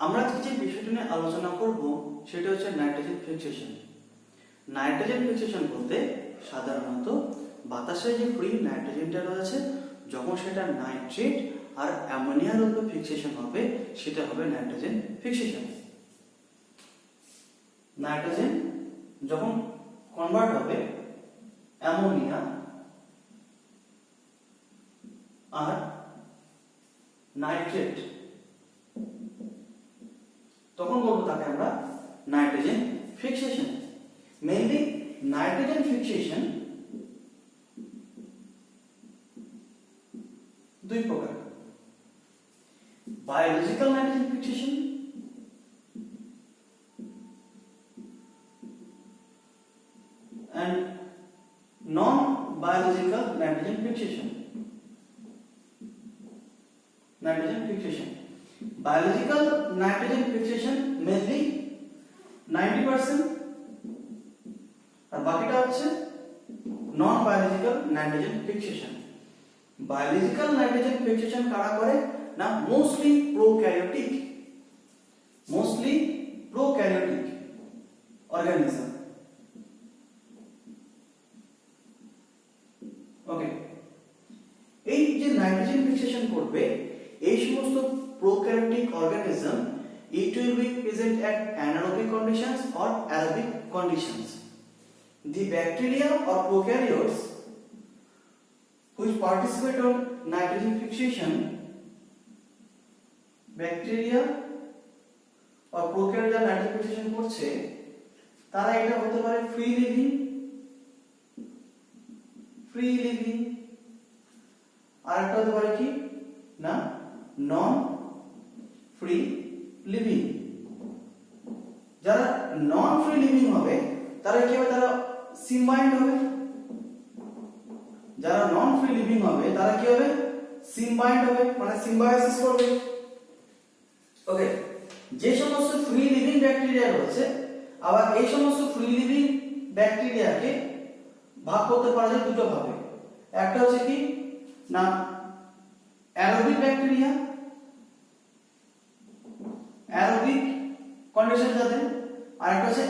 আমরা আজকে যে বিষয়টি নিয়ে আলোচনা করব সেটা হচ্ছে নাইট্রোজেন ফিক্সেশন। নাইট্রোজেন ফিক্সেশন বলতে সাধারণত বাতাসে যে ফ্রি নাইট্রোজেনটা রয়েছে যখন সেটা নাইট্রেট আর অ্যামোনিয়ার উপর ফিক্সেশন হবে সেটা হবে নাইট্রোজেন ফিক্সেশন। নাইট্রোজেন যখন কনভার্ট হবে অ্যামোনিয়া আর নাইট্রেট তখন বলবো তাকে আমরা nitrogen fixation. Mainly nitrogen fixation দুই প্রকার, biological nitrogen fixation and non-biological nitrogen fixation. Nitrogen fixation. Biological nitrogen fixation mainly 90% আর বাকিটা হচ্ছে non-biological nitrogen fixation. Biological nitrogen fixation কারা করে না mostly prokaryotic organism. ওকে, এই যে নাইট্রোজেন ফিক্সেশন করবে এই সমস্ত prokaryotic organism it will be present at anaerobic conditions or aerobic conditions. The bacteria or prokaryotes which participate on nitrogen fixation, bacteria or prokaryote যারা nitrogen fixation করছে তারা এটা হতে পারে ফ্রি লিভিং আর একটা হতে পারে কি না নন ফ্রি লিভিং। যারা নন ফ্রি লিভিং হবে তারা কি হবে, তারা সিম্বায়েন্ট হবে। যারা নন ফ্রি লিভিং হবে তারা কি হবে, সিম্বায়েন্ট হবে, মানে সিম্বায়োসিস করবে। ওকে, যে সমস্ত ফ্রি লিভিং ব্যাকটেরিয়া রয়েছে আবার এই সমস্ত ফ্রি লিভিং ব্যাকটেরিয়াকে ভাগ করতে পারা যায় দুটো ভাবে। একটা হচ্ছে কি না অ্যারোবিক ব্যাকটেরিয়া, অ্যারোবিক কন্ডিশন যাদের, আর একটা হচ্ছে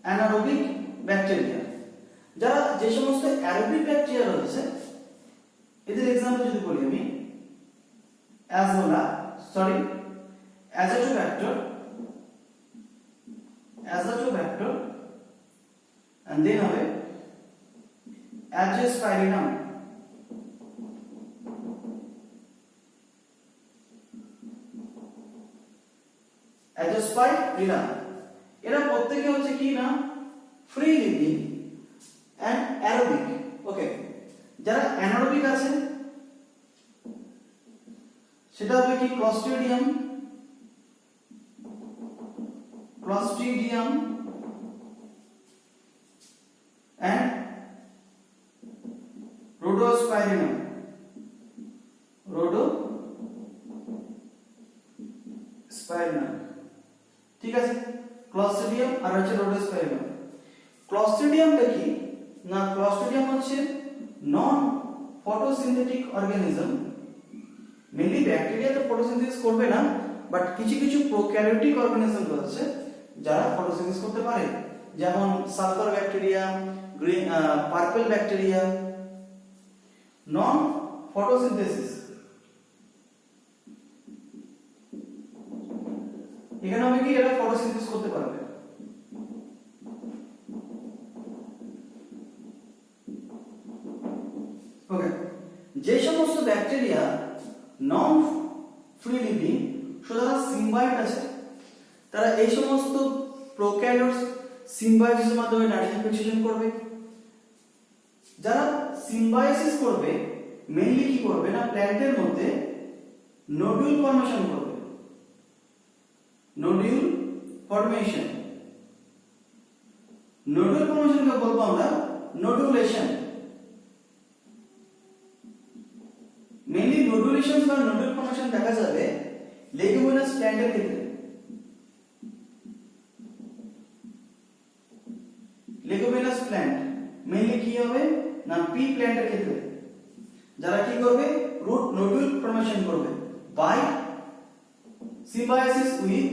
অ্যানারোবিক ব্যাকটেরিয়া। যারা যে সমস্ত অ্যারোবিক ব্যাকটেরিয়া রয়েছে এদের एग्जांपल যদি বলি আমি azotobacter and then হবে azospirillum. এরা প্রত্যেকে হচ্ছে কি না ফ্রি লিভিং এন্ড অ্যারোবিক। ওকে, যারা অ্যানারোবিক আছে সেটা হবে কি ক্লস্ট্রিডিয়াম and rhodospirillum. ঠিক আছে, ক্লস্ট্রিডিয়াম আর হচ্ছে রোডোস্পাইরিলাম। ক্লস্ট্রিডিয়ামটা কি না, ক্লস্ট্রিডিয়াম হচ্ছে নন ফটোসিনথেটিক অর্গানিজম। মেইনলি ব্যাকটেরিয়া তো ফটোসিনথেসিস করবে না, বাট কিছু কিছু প্রোক্যারিওটিক অর্গানিজম রয়েছে যারা ফটোসিনথেসিস করতে পারে, যেমন sulphur bacteria, green purple bacteria. Non photosynthesis এখানে হবে কি এরা ফটোসিনথেসিস করতে পারবে। ওকে, যে সমস্ত ব্যাকটেরিয়া নন ফ্রি লিভিং সুতরাং সিম্বায়োট আছে তারা এই সমস্ত প্রোক্যারিওটস সিম্বায়োসিসের মাধ্যমে নাইট্রোজেন ফিক্সেশন করবে। যারা সিম্বায়োসিস করবে মেইনলি কি করবে না প্ল্যান্টের মধ্যে নোডুল ফর্মেশন করবে। নোডুল ফর্মেশনকে বলবো আমরা নোডুলেশন। মেইনলি নোডুলেশন বা নোডুল ফর্মেশন দেখা যাবে লেগুমিনাস প্ল্যান্টের ক্ষেত্রে। লেগুমিনাস প্ল্যান্ট মেইনলি কি হবে না পি প্ল্যান্টের ক্ষেত্রে যারা কি করবে রুট নোডুল ফর্মেশন করবে by symbiosis with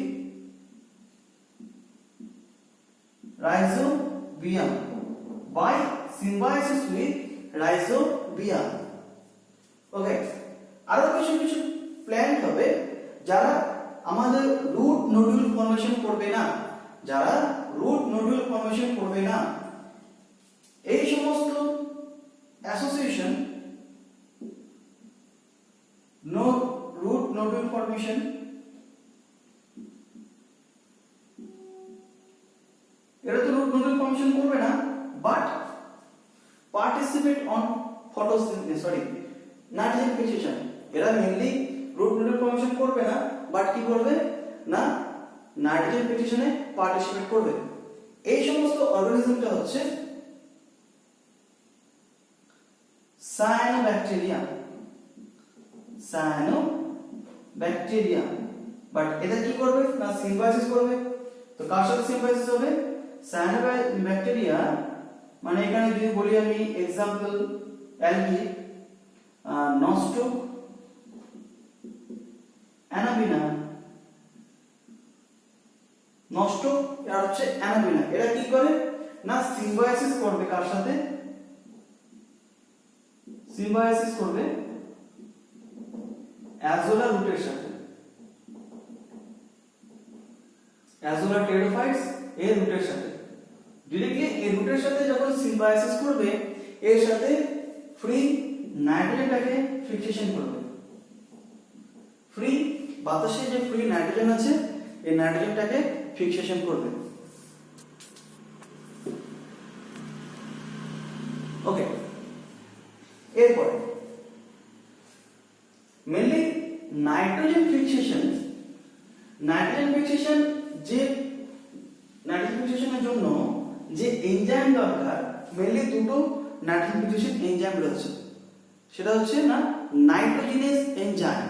rhizobium by symbiosis with rhizobium. Okay, আরো কিছু কিছু প্ল্যান্ট হবে যারা আমাদের রুট নোডুল ফর্মেশন করবে না, যারা রুট নোডুল ফর্মেশন করবে না, এই সমস্ত association no root nodule formation এরা তো রুট নোডুল ফর্মেশন করবে না, but participate on photosynthesis nitrogen fixation. এরা মেইনলি রুট নোডুল ফর্মেশন করবে না, বাট কি করবে না নাইট্রোজেন ফিক্সেশনে পার্টিসিপেট করবে। এই সমস্ত অর্গানিজমটা হচ্ছে সায়ানোব্যাকটেরিয়া, সায়ানোব্যাকটেরিয়া। বাট এরা কি করবে না সিম্বায়োসিস করবে। তো কার সাথে সিম্বায়োসিস হবে? সায়ানোব্যাকটেরিয়া মানে এখানে যদি বলি আমি एग्जांपल অ্যালগি, নস্টক, অ্যানাবিনা, নস্টক আর হচ্ছে অ্যানাবিনা, এরা কি করে না সিম্বায়োসিস করবে কার সাথে? সিম্বায়োসিস করবে অ্যাজোলা রুটের সাথে, অ্যাজোলা টেরিডোফাইটস এর রুটের সাথে। ডিরেক্টলি এই রুটের সাথে যখন সিম্বায়োসিস করবে এর সাথে ফ্রি নাইট্রোজেনটাকে ফিক্সেশন করবে। ফ্রি বাতাসে যে ফ্রি নাইট্রোজেন আছে এই নাইট্রোজেনটাকে ফিক্সেশন করবে। ওকে, এরপরে মেইনলি নাইট্রোজেন ফিক্সেশন, নাইট্রোজেন ফিক্সেশনের জন্য যে এনজাইম দরকার, মেইনলি দুটো নাইট্রোজেন ফিক্সেশন এনজাইম রয়েছে, সেটা হচ্ছে না নাইট্রোজেনেজ এনজাইম,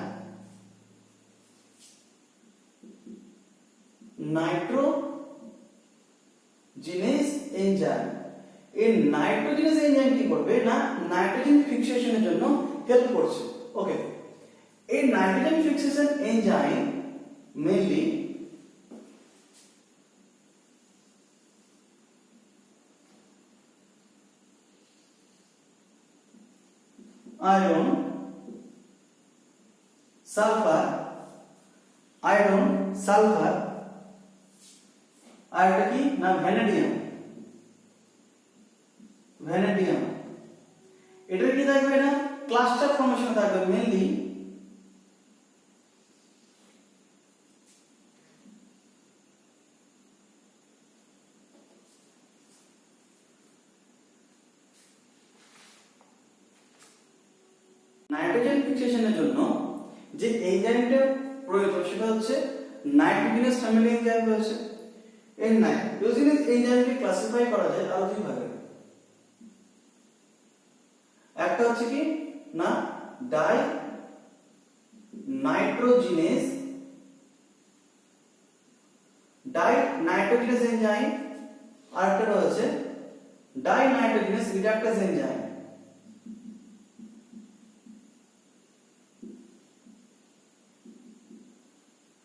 নাইট্রোজেনেজ এনজাইম। এই নাইট্রোজেনেজ এনজাইম কি করবে না নাইট্রোজেন ফিক্সেশনের জন্য হেল্প করছে। ওকে, এই nitrogen fixation enzyme mainly iron, sulphur, iron, sulphur, আর এটা কি না ভ্যানাডিয়াম, ভ্যানাডিয়াম। এটা কি থাকবে না ক্লাস্টার ফর্মেশন থাকবে মেইনলি নাইট্রোজেন ফিক্সেশনের জন্য যে এনজাইমটা প্রয়োজন সেটা হচ্ছে নাইট্রোজেনাস ফ্যামিলি এনজাইম রয়েছে। এই নাইট্রোজেনাস এনজাইমকে ক্লাসিফাই করা যায় আরো দুই ভাগে। একটা হচ্ছে কি না ডাই নাইট্রোজেনাস এনজাইম, আর একটা রয়েছে ডাই নাইট্রোজেনাস রিডাক্টাস এনজাইম।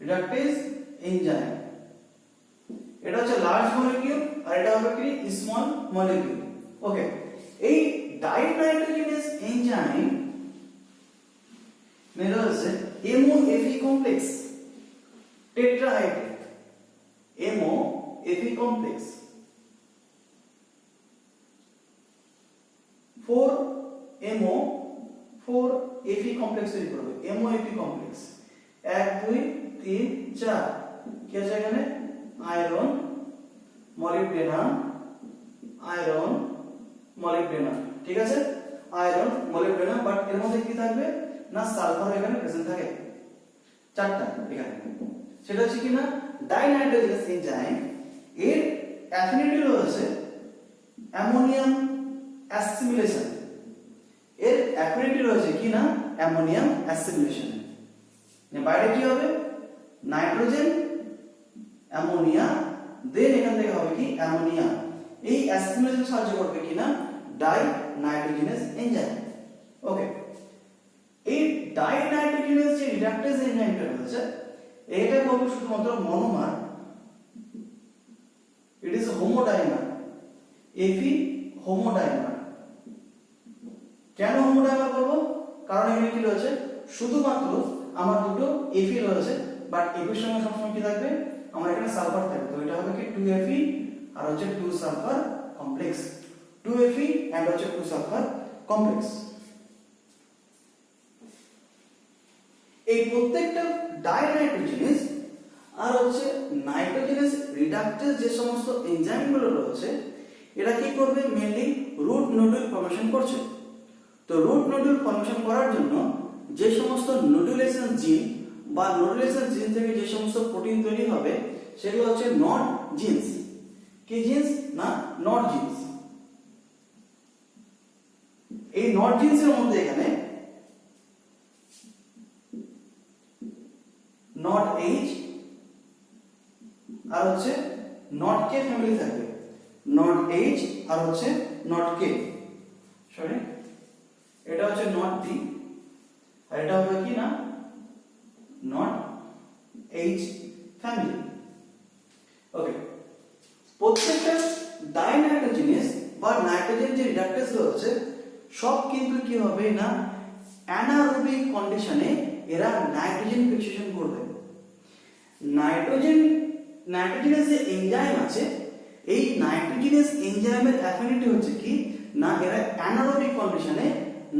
রিডাকটেজ এনজাইম এটা হচ্ছে লার্জ মলিকিউল আর এটা হবে কি স্মল মলিকিউল। ওকে, এই ডাইনাইট্রোজেনাস এনজাইম মেরে হচ্ছে MOF complex tetrahydrate, MOF complex 4MO4Fe complex তৈরি করবে। MOF কমপ্লেক্স 1 2 3 4 কি আছে এখানে আয়রন, মলিবডেনাম, আয়রন, মলিবডেনাম। ঠিক আছে, আয়রন, মলিবডেনাম, বাট এর মধ্যে কি থাকবে না সালফার এখানে প্রেজেন্ট থাকে চারটা এখানে। সেটা হচ্ছে কি না ডাইনাইট্রোজেনাস এনজাইম, এর অ্যাফিনিটি রয়েছে অ্যামোনিয়াম অ্যাসিমিলেশন, এর অ্যাফিনিটি রয়েছে কি না অ্যামোনিয়াম অ্যাসিমিলেশন। বাইরে কি হবে নাইট্রোজেন, অ্যামোনিয়া, দেন এখান থেকে হবে কি অ্যামোনিয়া। এই অ্যাসিমিলেশন সাহায্য করবে কি না ডাই নাইট্রোজেনাস এনজাইম। ওকে, এই ডাই নাইট্রোজেনাস যে রিডাকটেজ এনজাইমটা রয়েছে এটা বলবো শুধুমাত্র মনোমার, ইট ইজ হোমোডাইমার, Fe হোমোডাইমার। কেন হোমোডাইমার বলবো? কারণ এখানে কি রয়েছে, শুধুমাত্র আমার দুটো Fe রয়েছে, বাট Fe সঙ্গে সবসময় কি থাকবে, আমার এখানে সালফার থাকবে। তো এটা হবে কি 2Fe আর হচ্ছে 2 সালফার কমপ্লেক্স, 2Fe এন্ড হচ্ছে 2 সালফার কমপ্লেক্স। এই প্রত্যেকটা ডাইনাইট্রোজেনেস আর হচ্ছে নাইট্রোজেনেস রিডাক্টেজ যে সমস্ত এনজাইমগুলো রয়েছে, এরা কি করবে, মেইনলি রুট নোডুল ফর্মেশন করছে। তো রুট নোডুল ফর্মেশন করার জন্য যে সমস্ত নোডুলেশন জিন বা নোডুলেশন জিন থেকে যে সমস্ত প্রোটিন তৈরি হবে, সেগুলো হচ্ছে নট জিনস। কি জিনস না, নট জিনস। এই নট জিনসের মধ্যে এখানে নট এইচ আর হচ্ছে নট কে ফ্যামিলি থাকবে, নট এইচ আর হচ্ছে নট কে, সরি এটা হচ্ছে নট ডি আর এটা হবে কি না, নট এইচ ফ্যামিলি। ওকে, প্রত্যেকটা ডাইনাইট্রোজেনেস বা নাইট্রোজেন যে রিডাক্টেজ রয়েছে সব কিন্তু কি হবে না, অ্যানারোবিক কন্ডিশনে এরা নাইট্রোজেন ফিক্সেশন করবে। নাইট্রোজেনাস যে এনজাইম আছে, এই নাইট্রোজেনাস এনজাইমের অ্যাফিনিটি হচ্ছে কি না, এরা অ্যানারোবিক কন্ডিশনে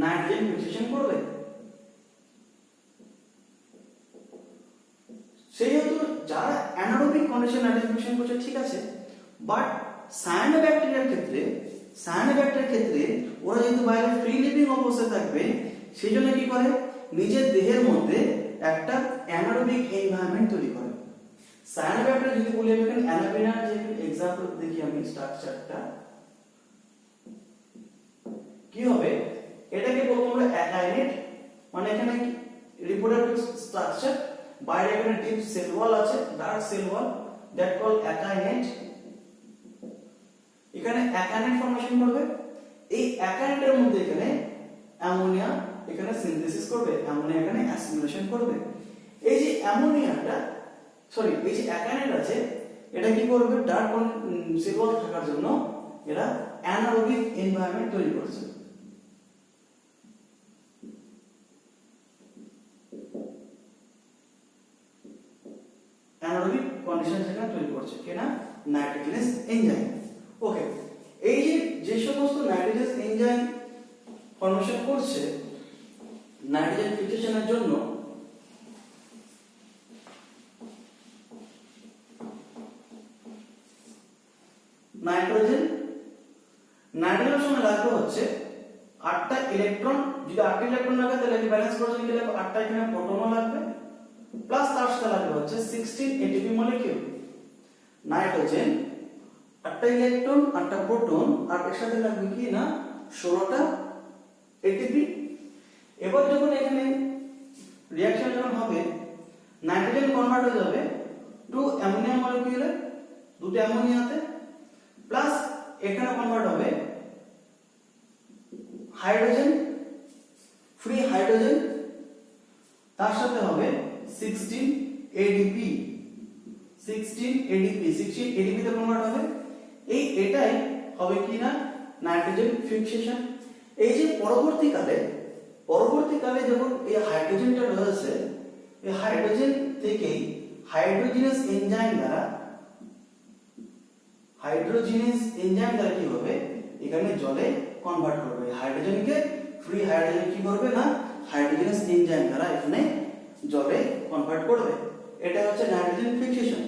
নাইট্রোজেন ফিক্সেশন করবে। সেহেতু যারা অ্যানারোবিক কন্ডিশনে নাইট্রোজেন ফিক্সেশন করছে ঠিক আছে, বাট সায়ানোব্যাকটেরিয়ার ক্ষেত্রে ওরা যেহেতু বাইরে ফ্রি লিভিং অবস্থায় থাকবে, সেই জন্য কি করে, নিজের দেহের মধ্যে একটা অ্যানারোবিক এনভায়রনমেন্ট তৈরি করে। সায়ানোব্যাকটেরিয়া যদি বলি, আমি এখানে অ্যানাবিনার যে एग्जांपल দেখি, আমি স্ট্রাকচারটা কি হবে, এটাকে বলবো আমরা অ্যাকাইনেট, মানে এখানে রিপ্রোডাক্টিভ স্ট্রাকচার, বাইরে এখানে ডিপ সেল ওয়াল আছে, dark cell wall, that call akinete. এখানে অ্যাকাইনেট ফর্মেশন করবে। এই অ্যাকাইনেটের মধ্যে এখানে অ্যামোনিয়া এখানে সিনথেসিস করবে, অ্যামোনিয়া এখানে অ্যাসিমিলেশন করবে। এই যে অ্যামোনিয়াটা, সরি এই যে অ্যাকাইনেট আছে, এটা কি করবে, ডার্ক সেল ওয়াল থাকার জন্য এরা অ্যানারোবিক এনভায়রনমেন্ট তৈরি করছে। অ্যানারোবিক কন্ডিশন সেখানে তৈরি করছে কেনা নাইট্রোজেনাস এনজাইম। ওকে, এই যে সমস্ত নাইট্রোজেনাস এনজাইম ফর্মেশন করছে নাইট্রোজেন ফিক্সেশনের জন্য, নাইট্রোজেনের সঙ্গে লাগবে হচ্ছে 8টা ইলেকট্রন। যদি 8টা ইলেকট্রন লাগে তাহলে কি ব্যালেন্স করার জন্য কি লাগবে, 8টা এখানে প্রোটনও লাগবে, প্লাস তার সাথে লাগবে হচ্ছে 16 এটিপি মলিকিউল। নাইট্রোজেন 8টা ইলেকট্রন 8টা প্রোটন আর এর সাথে লাগবে কি না 16টা এটিপি। এবার যখন এখানে রিঅ্যাকশন যখন হবে, নাইট্রোজেন কনভার্ট হয়ে যাবে টু অ্যামোনিয়া মলিকিউলে, দুটো অ্যামোনিয়াতে, প্লাস এখানে কনভার্ট হবে হাইড্রোজেন, ফ্রি হাইড্রোজেন, তার সাথে হবে 16 এডিপি, 16 এডিপি তে কনভার্ট হবে। এটাই হবে কি না নাইট্রোজেন ফিক্সেশন। এই যে পরবর্তীকালে যখন এই হাইড্রোজেনটা রয়েছে, এই হাইড্রোজেন থেকেই হাইড্রোজেনাস এনজাইম দ্বারা কি হবে, এখানে জলে কনভার্ট করবে। হাইড্রোজেনকে ফ্রি হাইড্রোজেন কি করবে না, হাইড্রোজেনাস এনজাইম দ্বারা এখানে জলে কনভার্ট করবে। এটা হচ্ছে নাইট্রোজেন ফিক্সেশন।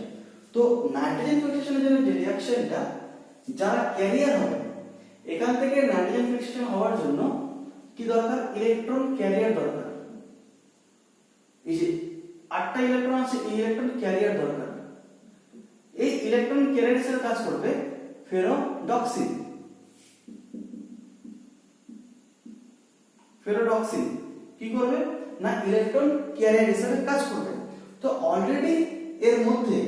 তো নাইট্রোজেন ফিক্সেশনের জন্য যে রিঅ্যাকশনটা, যারা ক্যারিয়ার হবে, এখান থেকে নাইট্রোজেন ফিক্সেশন হওয়ার জন্য কি দরকার, ইলেকট্রন ক্যারিয়ার দরকার। এই যে 8টা ইলেকট্রন আছে, এই ইলেকট্রন ক্যারিয়ার দরকার। এই ইলেকট্রন ক্যারিয়ার হিসেবে কাজ করবে ফেরোডক্সিন। কি করবে না, ইলেকট্রন ক্যারিয়ার হিসেবে কাজ করবে। তো অলরেডি এর মধ্যে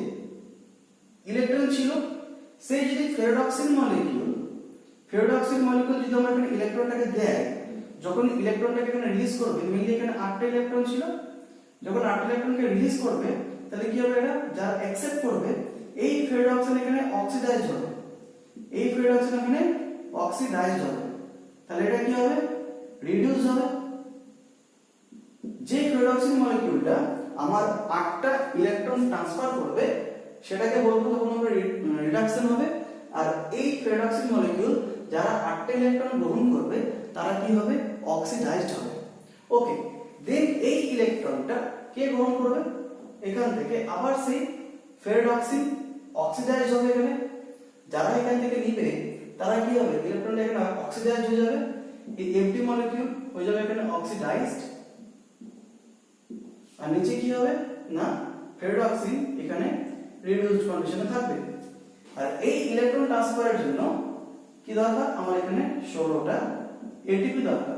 ইলেকট্রন ছিল, সেই যদি ফেরোডক্সিন মলিকিউল যদি আমরা এখানে ইলেকট্রনটাকে দেয়, যখন ইলেকট্রনটাকে এখানে রিলিজ করবে, মেইনলি এখানে 8টা ইলেকট্রন ছিল, যখন 8টা ইলেকট্রনকে রিলিজ করবে তাহলে কি হবে, এটা যারা অ্যাকসেপ্ট করবে এই ফ্রেড অক্সিজেন এখানে অক্সিডাইজ হবে, এই ফ্রেড অক্সিজেন এখানে অক্সিডাইজড হবে, তাহলে এটা কি হবে, রিডিউস হবে। যে ফ্রেড অক্সিজেন মলিকিউলটা আমার 8টা ইলেকট্রন ট্রান্সফার করবে সেটাকে বলবো তখন আমরা রিডাকশন হবে। আর এই ফ্রেড অক্সিজেন মলিকিউল যারা 8টা ইলেকট্রন গ্রহণ করবে তারা কি হবে, অক্সিডাইজড হবে। ওকে, দেন এই ইলেকট্রনটা কে গ্রহণ করবে, এখান থেকে আবার সেই ফেরড অক্সিজেন অক্সিডাইজ হবে এখানে, যারা এখান থেকে নিবে তারা কি হবে, ইলেকট্রনটা এখানে অক্সিডাইজ হয়ে যাবে, এই এমটি মলিকিউল হয়ে যাবে এখানে অক্সিডাইজড, আর নিচে কি হবে না ফেরড অক্সিজেন এখানে রিডিউসড কন্ডিশনে থাকবে। আর এই ইলেকট্রন ট্রান্সফারের জন্য কি দরকার, আমার এখানে 16টা এটিপি দরকার।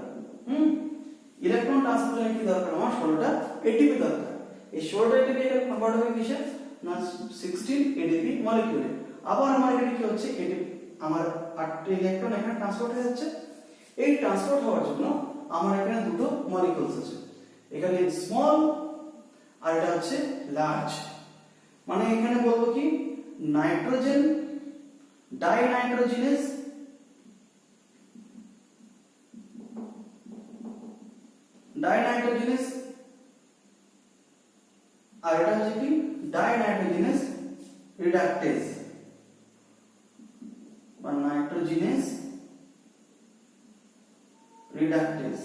ইলেকট্রন ট্রান্সফারের কি দরকার, আমার 16টা এটিপি দরকার। এই 16টা এটিপি এখানে কনভার্ট হবে কিসে না 16 এটিপি মলিকিউলে। আবার আমার এখানে কি হচ্ছে, এটিপি আমার 8টা ইলেকট্রন এখানে ট্রান্সপোর্ট হয়ে যাচ্ছে। এই ট্রান্সপোর্ট হওয়ার জন্য আমার এখানে দুটো মলিকিউলস আছে, এখানে স্মল আর এটা হচ্ছে লার্জ। মানে এখানে বলবো কি নাইট্রোজেন ডাইনাইট্রোজিনেস আর এটা হচ্ছে কি ডাইনাইট্রোজিনেস রিডাকটেজ বা নাইট্রোজিনেস রিডাকটেজ।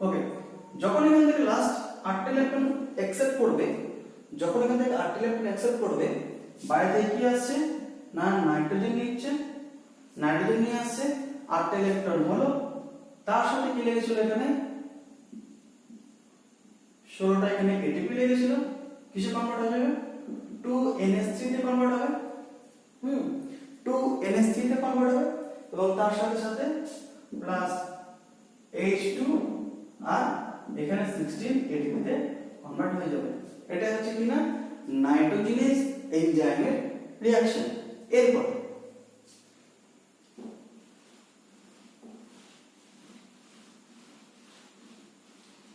ওকে, যখন এখান থেকে লাস্ট 8টা ইলেকট্রন অ্যাকসেপ্ট করবে, যখন এখান থেকে 8টা ইলেকট্রন অ্যাকসেপ্ট করবে, বাইরে থেকে কি আসছে না নাইট্রোজেন নিচ্ছে, নাইট্রোজেন নিয়ে আসছে 8টা ইলেকট্রন হলো, তার সাথে কি লেগেছিল এখানে 16টা এখানে এটিপি লেগেছিল, কিসে কনভার্ট হয়ে যাবে 2NH3 তে কনভার্ট হবে। 2NH3 তে কনভার্ট হবে এবং তার সাথে সাথে প্লাস H2 আর এখানে 16 এটিপি তে কনভার্ট হয়ে যাবে। এটা হচ্ছে কি না নাইট্রোজিনেস এনজাইমের রিঅ্যাকশন। এরপর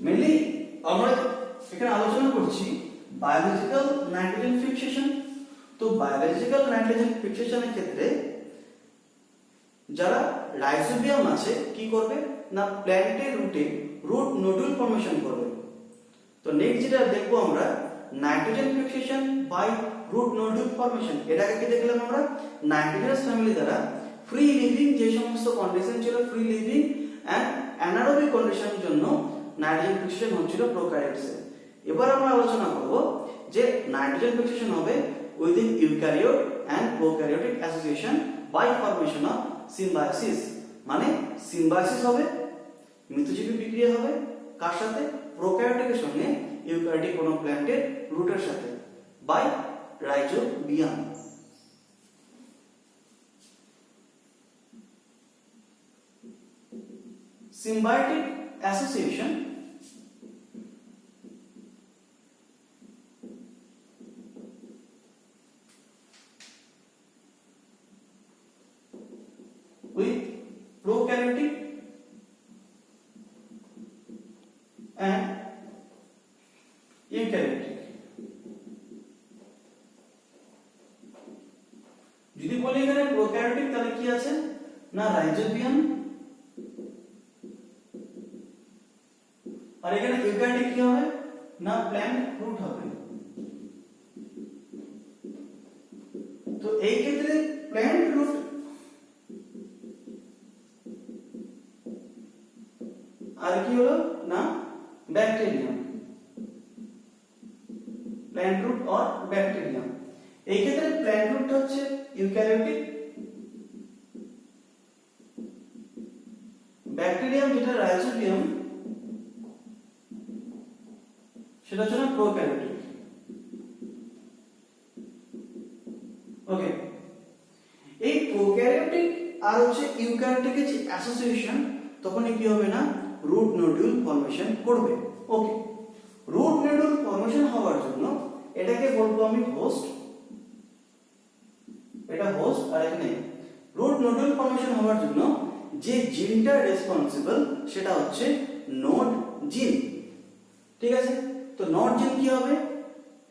মেইনলি আমরা এখানে আলোচনা করছি বায়োলজিক্যাল নাইট্রোজেন ফিক্সেশন। তো বায়োলজিক্যাল নাইট্রোজেন ফিক্সেশনের ক্ষেত্রে যারা রাইজোবিয়াম আছে কি করবে না প্ল্যান্টের রুটে রুট নোডুল ফর্মেশন করবে। তো নেক্সট যেটা দেখবো আমরা nitrogen fixation by root nodule formation. এটাকে কি দেখলাম আমরা নাইট্রোজেনাস ফ্যামিলি দ্বারা ফ্রি লিভিং যে সমস্ত কন্ডিশন ছিল ফ্রি লিভিং এন্ড অ্যানারোবিক কন্ডিশনের জন্য নাইট্রোজেন ফিক্সেশন হচ্ছিল প্রোক্যারিওটসে। এবার আমরা আলোচনা করব যে নাইট্রোজেন ফিক্সেশন হবে within eukaryote and prokaryotic association by formation of symbiosis. মানে সিম্বায়োসিস হবে, মিথজীবী বিক্রিয়া হবে কার সাথে, প্রোক্যারিওটিকের সঙ্গে ইউক্যারিওটিক কোনো প্ল্যান্টের রুটের সাথে by rhizobium. symbiotic association with prokaryotic and eukaryotic। যদি বলি এখানে প্রোক্যারিওটিক তাহলে কি আছে না রাইজোবিয়াম, আর এখানে ইউক্যারিওটিক কি হবে না প্ল্যান্ট রুট হবে। তো এই ক্ষেত্রে প্ল্যান্ট রুট আর কি হলো না bacterium, plant root or bacterium. এই ক্ষেত্রে প্ল্যান্ট রুটটা হচ্ছে ইউক্যারিওটিক, ব্যাকটেরিয়াম যেটা রাইজোবিয়াম সেটা হচ্ছে না প্রোক্যারিওটিক। ওকে, এই প্রোক্যারিওটিক আর হচ্ছে ইউক্যারিওটিকের যে অ্যাসোসিয়েশন তখন কি হবে না রুট নোডুল ফর্মেশন করবে। ওকে, রুট নোডুল ফর্মেশন হওয়ার জন্য এটাকে বলবো আমি হোস্ট, এটা হোস্ট। আর এখানে রুট নোডুল ফর্মেশন হওয়ার জন্য যে জিনটা রেসপন্সিবল সেটা হচ্ছে নোড জিন। ঠিক আছে, তো নোড জিন কি হবে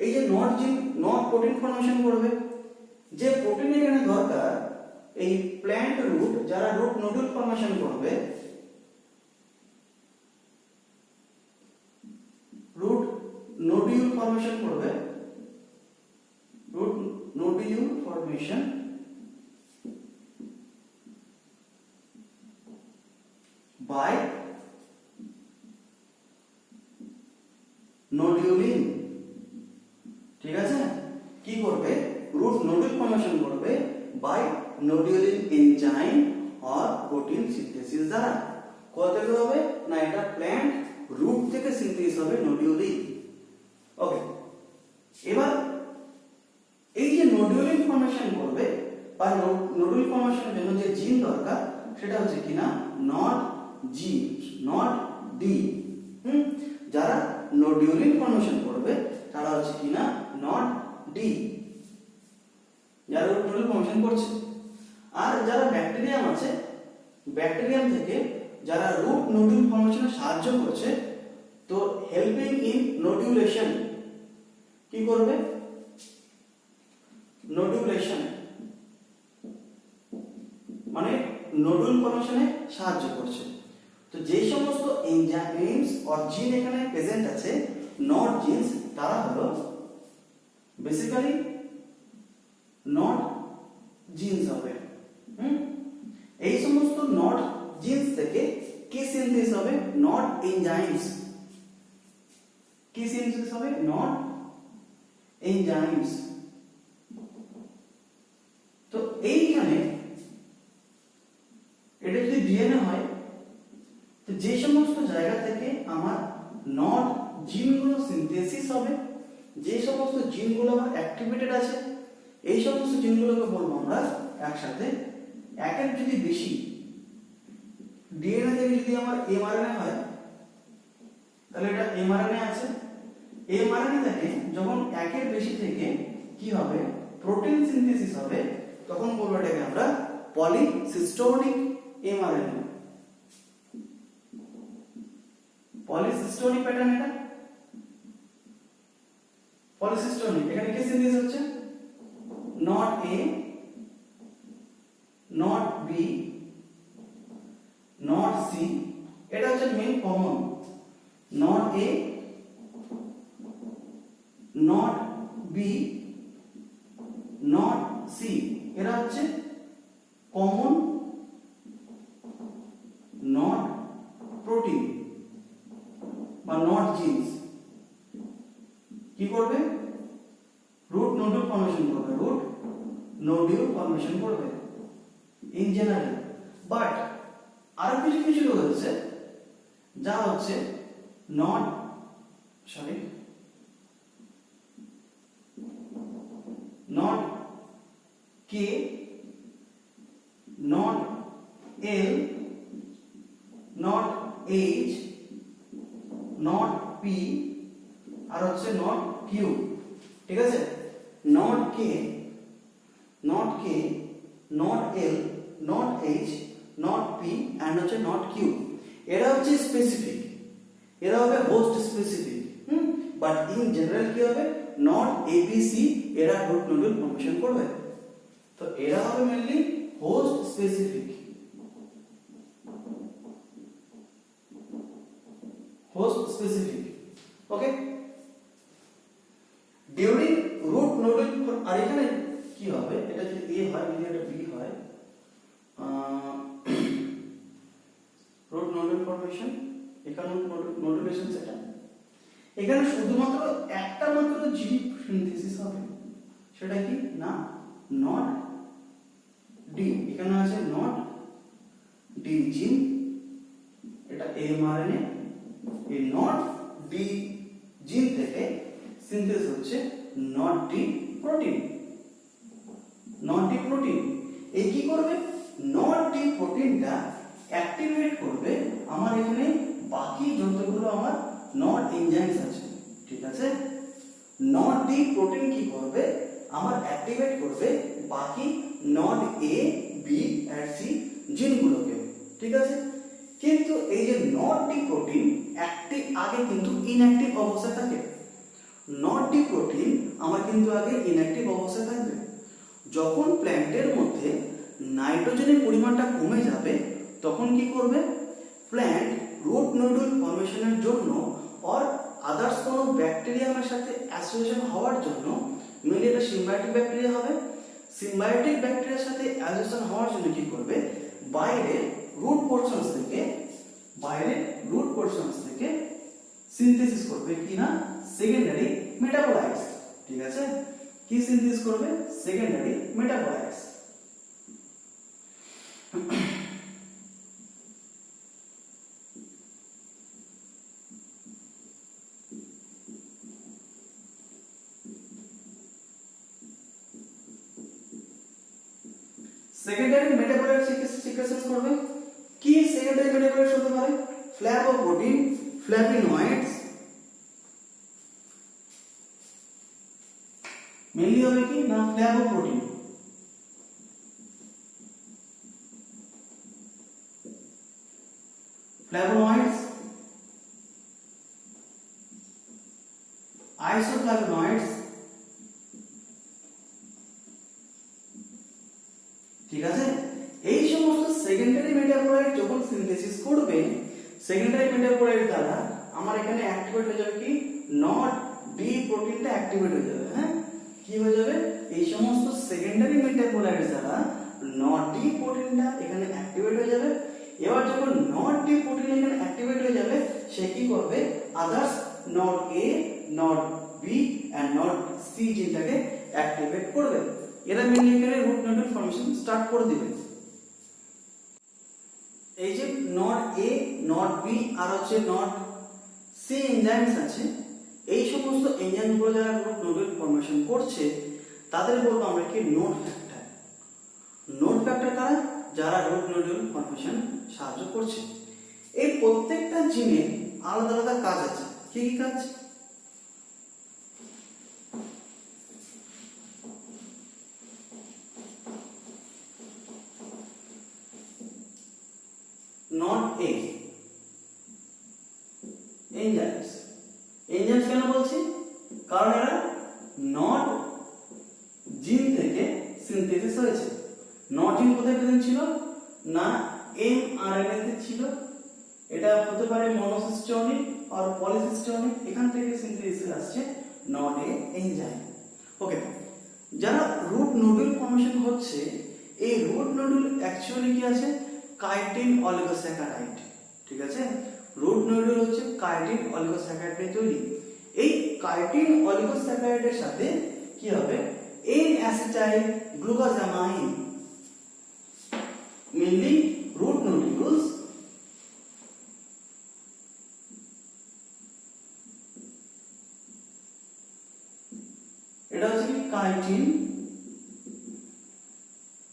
এই যে নট জিন নট প্রোটিন ফর্মেশন করবে, যে প্রোটিন এখানে দরকার এই প্ল্যান্ট রুট যারা রুট নোডুল ফর্মেশন করবে, রুট নোডিউল ফর্মেশন করবে, root nodule formation by nodulin. ঠিক আছে, কি করবে? রুট নোডুল ফর্মেশন করবে by nodulin enzyme or protein synthesis দ্বারা। কোথা থেকে হবে না, এটা প্ল্যান্ট রুট থেকে সিনথেসিস হবে নোডিউলিং। ওকে, এবার এই যে নোডিউলিং ফর্মেশন করবে বা নোডুল ফর্মেশনের জন্য যে জিন দরকার সেটা হচ্ছে কিনা নট জি, নট ডি। যারা নোডিউলিং ফর্মেশন করবে তারা হচ্ছে কিনা নট ডি, যারা নোডুল ফর্মেশন করছে। আর যারা ব্যাকটেরিয়াম আছে, ব্যাকটেরিয়াম থেকে যারা রুট নোডুল ফর্মেশনে সাহায্য করছে, তো হেল্পিং ইন নোডুলেশন, কি করবে? নোডুলেশন মানে নোডুল ফর্মেশনে সাহায্য করছে। তো যে সমস্ত এনজাইমস অর জিন এখানে প্রেজেন্ট আছে, নট জিনস, তারা হলো বেসিক্যালি নট জিনস হবে। এই সমস্ত নট জিনস থেকে কি সিনথেসিস হবে? Not enzymes. কি সিনথেসিস হবে? Not enzymes. তো এইখানে এটা যদি ডিএনএ হয়, তো যে সমস্ত জায়গা থেকে আমার নট জিনগুলো সিনথেসিস হবে, যে সমস্ত জিনগুলো আমার অ্যাক্টিভেটেড আছে, এই সমস্ত জিনগুলোকে বলবো আমরা একসাথে। একের যদি বেশি ডিএনএ থেকে যদি আমার এমআরএনএ হয়, তাহলে এটা এমআরএনএ আছে। এমআরএনএ থেকে যখন একের বেশি থেকে কি হবে? প্রোটিন সিনথেসিস হবে, তখন বলবো এটাকে আমরা পলিসিস্টোনিক এমআরএনএ। পলিসিস্টোনিক প্যাটার্ন, এটা পলিসিস্টোনিক। এখানে কি সিনথেসিস হচ্ছে? Not A, not B, not C. এটা হচ্ছে main common. Not A, not B, not C, এরা হচ্ছে কমন নট প্রোটিন বা নট জিনস। কি করবে? রুট নোডুল ফর্মেশন করবে, রুট নোডিউল ফর্মেশন করবে ইন জেনারেল। বাট আরো কিছু কিছু রয়েছে যা হচ্ছে not not K, not L, not H, not P, আর হচ্ছে not Q। ঠিক আছে, not K, not L, not H, not P and হচ্ছে not Q। এরা হচ্ছে স্পেসিফিক, এরা হবে host specific. But in general কি হবে? নট এবিসি, এরা রুট নোডুল ফর্মেশন করবে। তো এরা হবে mainly host specific, host specific. Okay, during root nodule. আর এখানে কি হবে? এটা যদি এ হয়, যদি এটা বি হয়, রুট নোডুল ফর্মেশন, এখানে নোডুলেশন সেটা। এখানে শুধুমাত্র একটা মাত্র জিন সিনথেসিস হবে, সেটা কি না নট ডি। এখানে আছে নট ডি জিন, এটা এমআরএনএ। এই নট ডি জিন থেকে সিনথেসিস হচ্ছে not D protein. Not D protein এই কি করবে? নট ডি প্রোটিনটা অ্যাক্টিভেট করবে আমার এখানে বাকি যতগুলো আমার নট এনজাইমস আছে। ঠিক আছে, নট ডি প্রোটিন কি করবে? আমার অ্যাক্টিভেট করবে বাকি নট এ, বি আর সি জিনগুলোকে। ঠিক আছে, কিন্তু এই যে নট ডি প্রোটিন অ্যাক্টিভ আগে কিন্তু ইনঅ্যাক্টিভ অবস্থায় থাকে। নট ডি প্রোটিন আমার কিন্তু আগে ইনঅ্যাক্টিভ অবস্থায় থাকবে। যখন প্ল্যান্টের মধ্যে নাইট্রোজেনের পরিমাণটা কমে যাবে তখন কি করবে, প্ল্যান্ট রুট নোডুল ফর্মেশনের জন্য অর আদার্স কোনো ব্যাকটেরিয়ামের সাথে অ্যাসোসিয়েশন হওয়ার জন্য, মেনলি এটা সিম্বায়োটিক ব্যাকটেরিয়া হবে, সিম্বায়োটিক ব্যাকটেরিয়ার সাথে অ্যাসোসিয়েশন হওয়ার জন্য কি করবে, বাইরের রুট পোরশনস থেকে সিনথেসিস করবে কি না, সেকেন্ডারি মেটাবোলাইটস। ঠিক আছে, কি সিনথেসিস করবে, secondary metabolites. Secondary metabolite secretion করবে। কি সেকেন্ডারি মেটাবোলাইট হতে পারে, ফ্ল্যাভোপ্রোটিন, ফ্ল্যাভিনয়েডস, মেনলি হবে কি না ফ্ল্যাভোপ্রোটিন, ফ্ল্যাভোনয়েডস, আইসোফ্ল্যাভোনয়েডস। ঠিক আছে, এই সমস্ত সেকেন্ডারি মেটাবোলাইট যখন সিনথেসিস করবে, সেকেন্ডারি মেটাবোলাইট দ্বারা আমার এখানে অ্যাক্টিভেট হয়ে যাবে কি, নট ডি প্রোটিনটা অ্যাক্টিভেট হয়ে যাবে। হ্যাঁ, কি হয়ে যাবে, এই সমস্ত সেকেন্ডারি মেটাবোলাইট দ্বারা নট ডি প্রোটিনটা এখানে অ্যাক্টিভেট হয়ে যাবে। এবার যখন নট ডি প্রোটিন এখানে অ্যাক্টিভেট হয়ে যাবে, সে কি করবে, others not A, not B and not C জিনটাকে অ্যাক্টিভেট করবে। এরা মেনলি এখানে রুট নোডুল ফর্মেশন স্টার্ট করে দিবে। এই যে নট এ, নট বি আর হচ্ছে নট সি এনজাইমস আছে, এই সমস্ত এনজাইমগুলো যারা রুট নোডুল ফর্মেশন করছে তাদের বলবো আমরা কি, নোড ফ্যাক্টর। নোড ফ্যাক্টর কারা, যারা রুট নোডুল ফর্মেশন সাহায্য করছে। এই প্রত্যেকটা জিনের আলাদা আলাদা কাজ আছে। কি কি কাজ, নট এ এনজাইমস, এনজাইমস কেন বলছি, কারণ এরা নট জিন থেকে সিনথেসিস হয়েছে। নট জিন কোথায় প্রেজেন্ট ছিল না, এমআরএনএ তে ছিল। এটা হতে পারে মনোসিস্টোনিক আর পলিসিস্টোনিক, এখান থেকে সিনথেসিস আসছে নট এ এনজাইম। ওকে, যারা রুট নোডুল ফর্মেশন হচ্ছে, এই রুট নোডুল অ্যাকচুয়ালি কি আছে, কাইটিন অলিগোস্যাকারাইড। ঠিক আছে, রুট নোডুল হচ্ছে কাইটিন অলিগোস্যাকারাইড নিয়ে তৈরি। এই কাইটিন অলিগোস্যাকারাইডের সাথে কি হবে, N acetyl glucosamine, mainly root nodules এটা হচ্ছে কি কাইটিন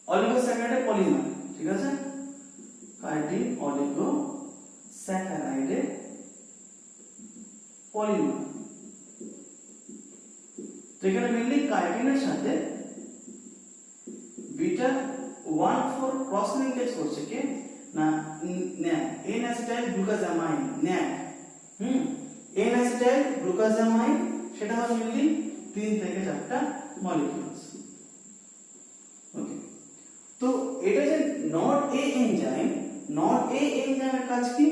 অলিগোস্যাকারাইডের পলিমার। ঠিক আছে, কাইটিন অলিগোস্যাকারাইডের পলিমার। তো এখানে মেনলি কাইটিনের সাথে বিটা 1,4 ক্রস লিংকেজ করছে কে না, এন অ্যাসিটাইল গ্লুকোজামাইন, ন্যাক। এন অ্যাসিটাইল গ্লুকোজামাইন সেটা হবে মেনলি 3 থেকে 4টা মলিকিউলস। ওকে, তো এটা যে not A enzyme, not A এনজাইমের কাজ কি,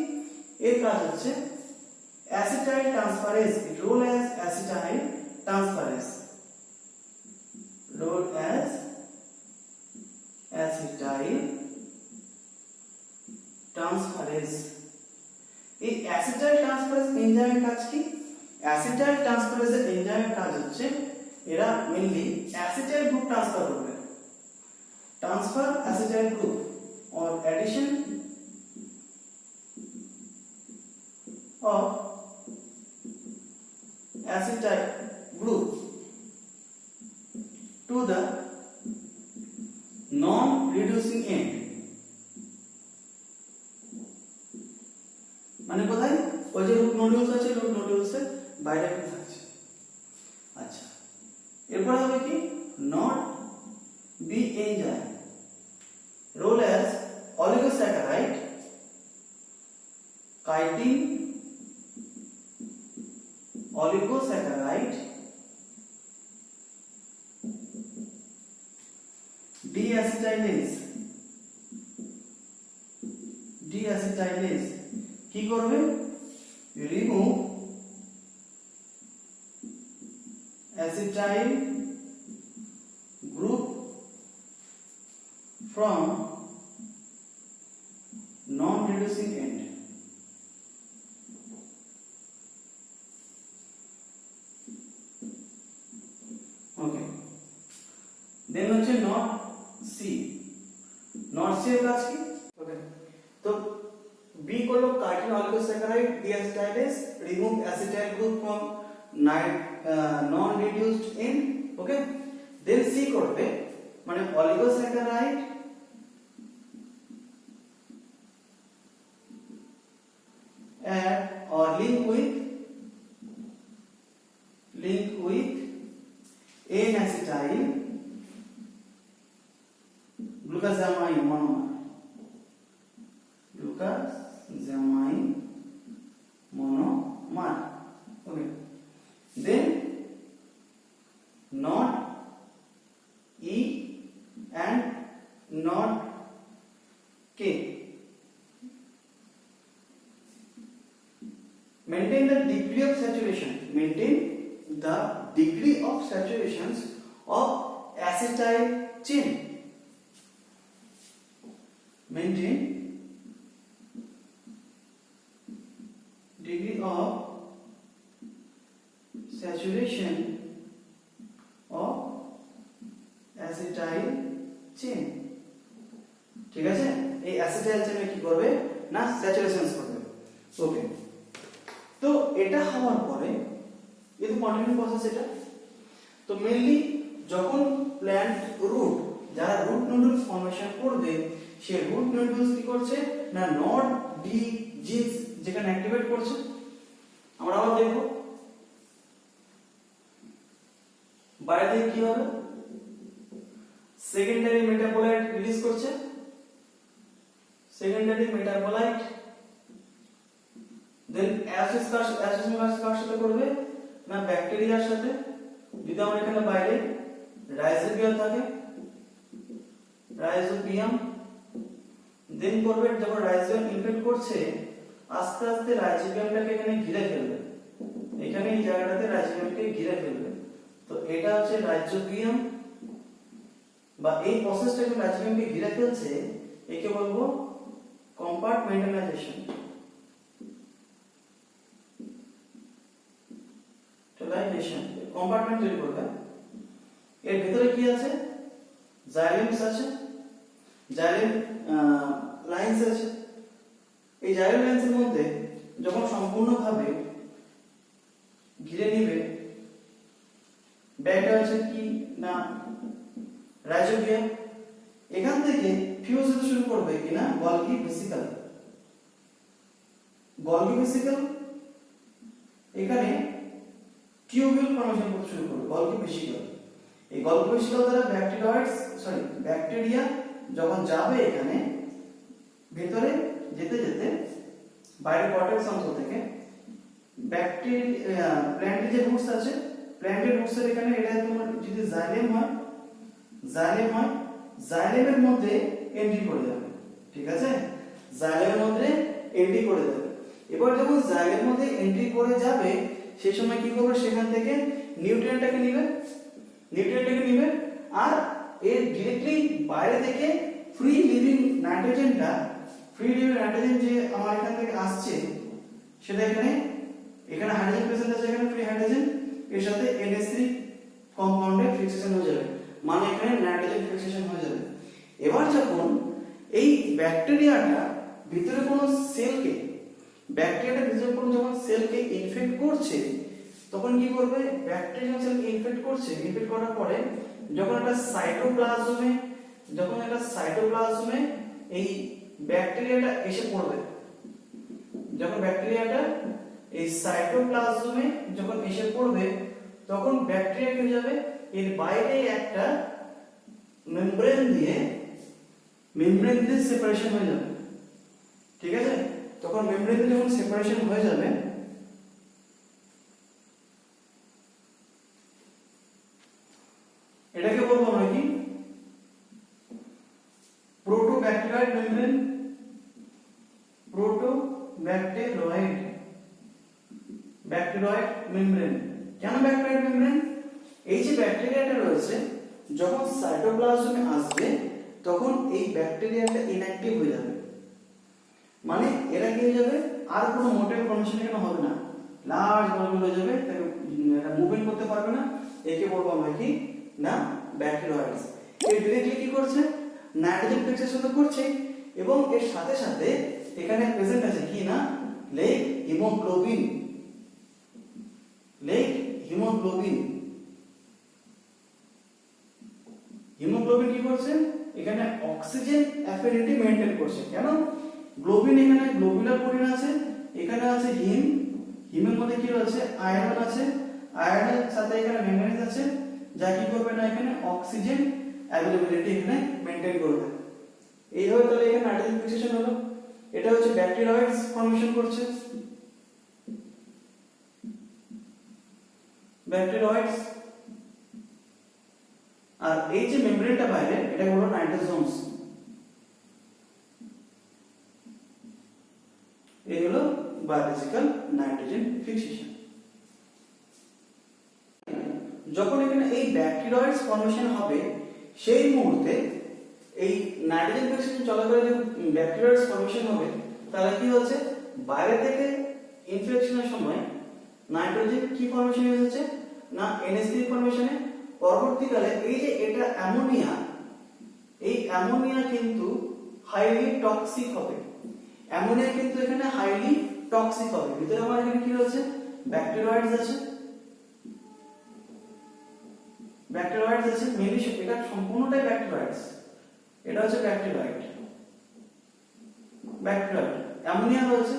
এর কাজ হচ্ছে acetyl transferase, role as acetyl transferase, role as acetyl transferase. এই অ্যাসিটাইল ট্রান্সফারেজ এনজাইমের কাজ কি, অ্যাসিটাইল ট্রান্সফারেজ এনজাইমের কাজ হচ্ছে এরা মেইনলি অ্যাসিটাইল গ্রুপ ট্রান্সফার করবে, transfer acetyl group or addition of acetyl group to the non-reducing end। মানে কোথায়, ওই যে রুট নোডুলস আছে, রুট নোডুলসের বাইরে থাকছে। আচ্ছা, এরপর হবে কি, not B enzyme, role as oligosaccharide, chitin oligosaccharide deacetylase কি করবে, remove acetyl group from non-reducing end. Okay. Then হচ্ছে not C. Not C এর কাজ কি? Okay. তো B করলো cartin oligosaccharide deacetylase remove acetyl group from non-reduced end. Okay. Then C করবে মানে oligosaccharide add or link with N-acetyl glucosamine monomer. Okay. Then not E and not K. Maintain the degree of saturation. Maintain the degree of saturations of acetyl chain. Maintain degree of saturation of acetyl chain. ঠিক আছে, এই acetyl চেইনে কি করবে না স্যাচুরেশনস করবে। ওকে, তো এটা হওয়ার পরে এটা কন্টিনিউ প্রসেস এটা। তো মেইনলি যখন প্ল্যান্ট রুট যারা রুট নোডুল ফর্মেশন করবে সেই রুট নোডুলস কি করছে না নট ডি জিনস যেখানে অ্যাক্টিভেট করছে। আমরা আবার দেখব বাইরে থেকে কি হবে, সেকেন্ডারি মেটাবোলাইট রিলিজ করছে। সেকেন্ডারি মেটাবোলাইট দেন অ্যাসোসিয়েশন কার সাথে করবে না ব্যাকটেরিয়ার সাথে। যদি আমরা এখানে বাইরে রাইজোবিয়াম থাকে, রাইজোবিয়াম দেন করবে যখন রাইজোবিয়াম ইনফেক্ট করছে আস্তে আস্তে রাইজোবিয়ামটাকে এখানে ঘিরে ফেলবে, এখানে এই জায়গাটাতে রাইজোবিয়ামকে ঘিরে ফেলবে। তো এটা হচ্ছে রাইজোবিয়াম বা এই প্রসেসটাকে রাইজোবিয়ামকে ঘিরে ফেলছে, একে বলবো কম্পার্টমেন্টালাইজেশন। কম্পার্টমেন্ট তৈরি করবে। এর ভিতরে কি আছে, জাইলেমস আছে, জাইলেম লাইন্স আছে। এই জাইলেম লাইন্সের মধ্যে যখন সম্পূর্ণভাবে ঘিরে নিবে ব্যাগটা আছে কি না রাইজোবিয়াম, এখান থেকে ফিউজ হতে শুরু করবে কিনা গলগি ভেসিকল। গলগি ভেসিকল এখানে টিউবিউল ফর্মেশন করতে শুরু করবে, গলগি ভেসিকল। এই গলগি ভেসিকল দ্বারা ব্যাকটেরিয়া যখন যাবে এখানে ভেতরে যেতে যেতে বাইরে কর্টেক্স অংশ থেকে ব্যাকটেরিয়া প্ল্যান্টের যে রুটস আছে, প্ল্যান্টের রুটসের এখানে এটা তোমার যদি জাইলেম হয়, জাইলেমের মধ্যে এন্ট্রি করে যাবে। ঠিক আছে, জাইলেমের মধ্যে এন্ট্রি করে যাবে। এবার যখন জাইলেমের মধ্যে এন্ট্রি করে যাবে সেই সময় কি করবে, সেখান থেকে নিউট্রিয়েন্টটাকে নিবে আর এর ডিরেক্টলি বাইরে থেকে ফ্রি লিভিং নাইট্রোজেন যে আমার এখান থেকে আসছে সেটা এখানে হাইড্রোজেন প্রেজেন্ট আছে, এখানে ফ্রি হাইড্রোজেন, এর সাথে NH3 কম্পাউন্ডে ফিক্সেশন হয়ে যাবে, মানে এখানে নাইট্রোজেন ফিক্সেশন হয়ে যাবে। এবার যখন এই ব্যাকটেরিয়াটা ভিতরে কোনো সেলকে যখন সেলকে ইনফেক্ট করছে তখন কি করবে, ব্যাকটেরিয়া সেলকে ইনফেক্ট করার পরে যখন একটা সাইটোপ্লাজমে এই ব্যাকটেরিয়াটা এসে পড়বে, যখন ব্যাকটেরিয়াটা এই সাইটোপ্লাজমে যখন এসে পড়বে তখন ব্যাকটেরিয়া কি হয়ে যাবে, এর বাইরে একটা মেমব্রেন দিয়ে সেপারেশন হয়ে যাবে। ঠিক আছে, তখন মেমব্রেন দিয়ে যখন সেপারেশন হয়ে যাবে এটাকে বলবো আমরা কি কেন ব্যাকটেরিয়াল মেমব্রেন? এই যে ব্যাকটেরিয়াটা রয়েছে যখন সাইটোপ্লাজমে আসবে তখন এই ব্যাকটেরিয়াটা ইনঅ্যাক্টিভ হয়ে যাবে, মানে এরা কি হয়ে যাবে, আর কোনো মোটেল ফর্মেশন এখানে হবে না, লার্জ মলিকিউল হয়ে যাবে, তাকে এটা মুভমেন্ট করতে পারবে না। একে বলবো আমরা কি না ব্যাকটেরিয়াইডস। এই ডিরেক্টলি কি করছে, নাইট্রোজেন ফিক্সেশন তো করছে এবং এর সাথে সাথে এখানে প্রেজেন্ট আছে কি না leg haemoglobin. Leg haemoglobin, haemoglobin কি করছে, এখানে অক্সিজেন অ্যাফিনিটি মেইনটেইন করছে। কেন? গ্লোবিন, এখানে গ্লোবুলার প্রোটিন আছে, এখানে আছে হিম, হিমের মধ্যে কি রয়েছে আয়রন আছে, আয়রনের সাথে এখানে ম্যাঙ্গানিজ আছে, যা কি করবে না এখানে অক্সিজেন অ্যাভেলেবিলিটি এখানে মেইনটেইন করবে। এইভাবে তাহলে এখানে নাইট্রোজেন ফিক্সেশন হলো। এটা হচ্ছে ব্যাকটেরিয়াইডস ফর্মেশন করছে, ব্যাকটেরিয়াইডস। আর এই যে মেমব্রেনটা বাইরে এটা হলো নাইট্রোজোমস। এই হলো বায়োলজিক্যাল নাইট্রোজেন ফিক্সেশন। যখন এখানে এই ব্যাকটেরিয়াইডস ফর্মেশন হবে সেই মুহূর্তে এই নাইট্রোজেন ফিক্সেশন চলাকালীন যে ব্যাকটেরিয়াইডস ফর্মেশন হবে তাহলে কি হচ্ছে, বাইরে থেকে ইনফেকশনের সময় নাইট্রোজেন কি ফর্মেশন এসেছে না NH3 ফর্মেশনে। পরবর্তীকালে এই যে এটা অ্যামোনিয়া, এই অ্যামোনিয়া কিন্তু হাইলি টক্সিক হবে। অ্যামোনিয়া কিন্তু এখানে হাইলি টক্সিক হবে। ভিতরে আমার এখানে কি রয়েছে ব্যাকটেরিয়াইডস আছে, ব্যাকটেরিয়াইডস আছে মেনলি, এটা সম্পূর্ণটাই ব্যাকটেরিয়াইডস। এটা হচ্ছে ব্যাকটেরিয়াইড, ব্যাকটেরিয়াইড। অ্যামোনিয়া রয়েছে,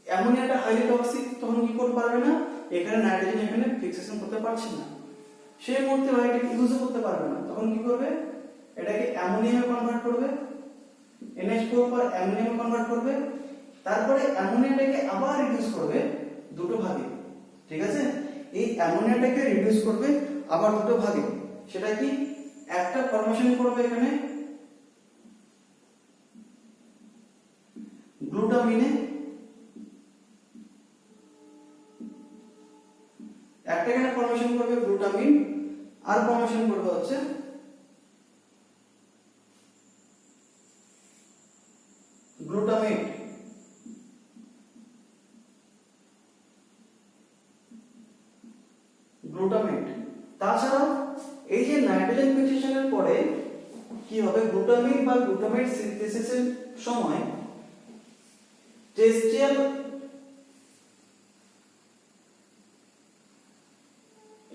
অ্যামোনিয়াটা হাইলি টক্সিক, তখন কি করতে পারবে না এখানে নাইট্রোজেন এখানে ফিক্সেশন করতে পারছে না, সেই মুহূর্তে এটা ইউজও করতে পারবে না। তখন কি করবে, এটাকে অ্যামোনিয়ামে কনভার্ট করবে, NH4 পর অ্যামোনিয়ামে কনভার্ট করবে, তারপরে অ্যামোনিয়াটাকে আবার রিডিউস করবে দুটো ভাগে। ঠিক আছে, এই অ্যামোনিয়াটাকে রিডিউস করবে আবার দুটো ভাগে। সেটা কি, একটা ফর্মেশন করবে এখানে গ্লুটামিনে, একটা এখানে ফর্মেশন করবে গ্লুটামিন, আর ফর্মেশন করবে হচ্ছে গ্লুটামেট। গ্লুটামেট তাছাড়াও এই যে নাইট্রোজেন ফিক্সেশনের পরে কি হবে, গ্লুটামিন বা গ্লুটামেট সিনথেসিসের সময় টেস্টিয়াল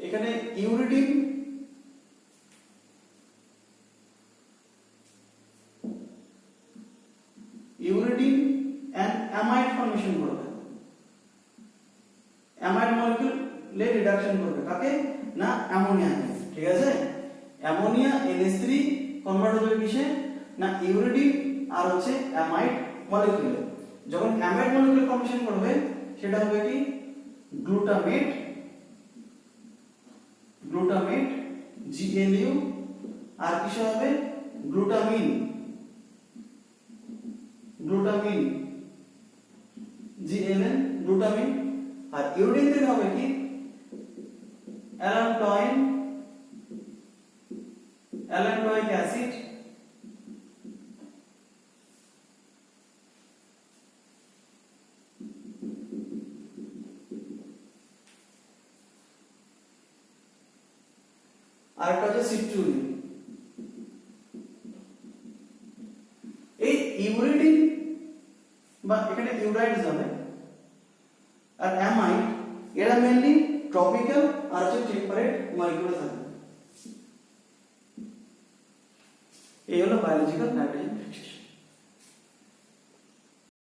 এখানে uridine, uridine and amide formation করবে। অ্যামাইড মলিকিউলে রিডাকশন করবে কাকে না অ্যামোনিয়া। ঠিক আছে, অ্যামোনিয়া NH3 কনভার্ট হবে কিসে না ইউরিডিন আর হচ্ছে অ্যামাইড মলিকিউলে। যখন অ্যামাইড মলিকিউল ফর্মেশন করবে সেটা হবে কি গ্লুটামেট, গ্লুটামেট GLU, আর কিসে হবে গ্লুটামিন, গ্লুটামিন GLN, গ্লুটামিন। আর ইউরিডিন থেকে হবে কি অ্যালান্টোইন, অ্যালান্টোইক অ্যাসিড, আর একটা হচ্ছে সিট্রুলিন। এই ইউরিডিন বা এখানে ইউরাইড যাবে আর অ্যামাইড, এরা মেইনলি ট্রপিক্যাল আর হচ্ছে টেম্পারেট মলিকিউলে থাকে। এই হলো বায়োলজিক্যাল নাইট্রোজেন